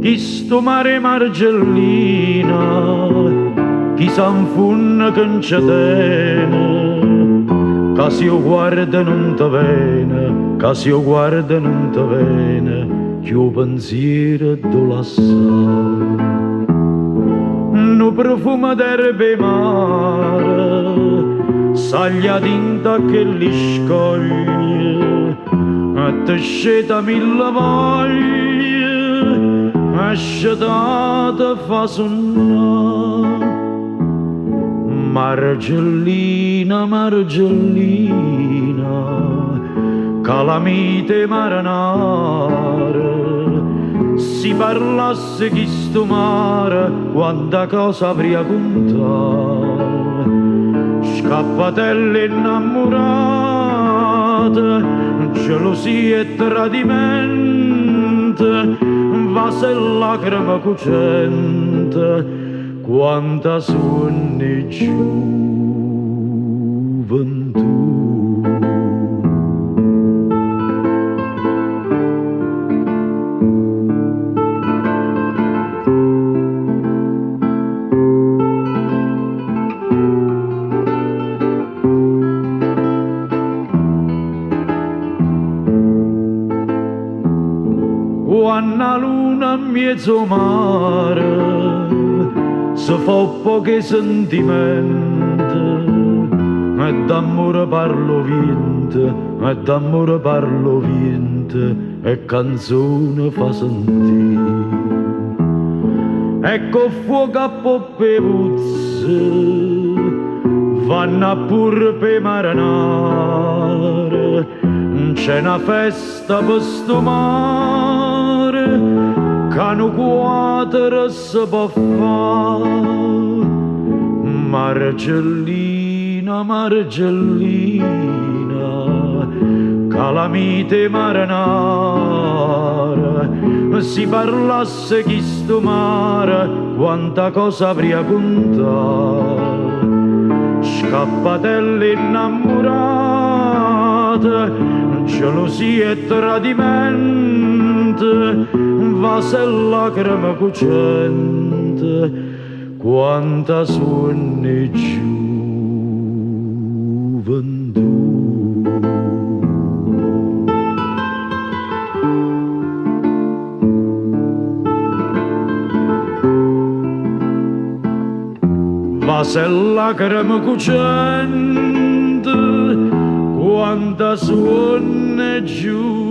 Chi sto mare margellina, chi s'anfunna che non c'è tene, che se io guarda non te vene, che se io guarda non te vene, che io pensiero do lassà. No profumo d'erbe mare, saglia tinta che li scoglie, e te sceta mille voglie, asciutata fa sonnare. Margellina, margellina, calamite marinare, si parlasse chi sto mare, quanta cosa avrei contare. Scappatelle innamorate, gelosia e tradimento, vase e lacrime cucente, quanta sogni gioventù. Quando la luna in mezzo mare se fa pochi sentimenti, e d'amore parlo vinto, e d'amore parlo vinto, e canzone fa sentire. Ecco fuoco a poppe puzze, vanno pure per marinare, c'è una festa per sto mare, che no quadra si può fare. Margellina, margellina, calamite marinare, si parlasse chi sto mare, quanta cosa avrei contare. Scappatelle innamorate, gelosia e tradimento, vase e lacrime cucente, quanta sogni gioventù. Vase e lacrime cucente, quanta sogni gioventù.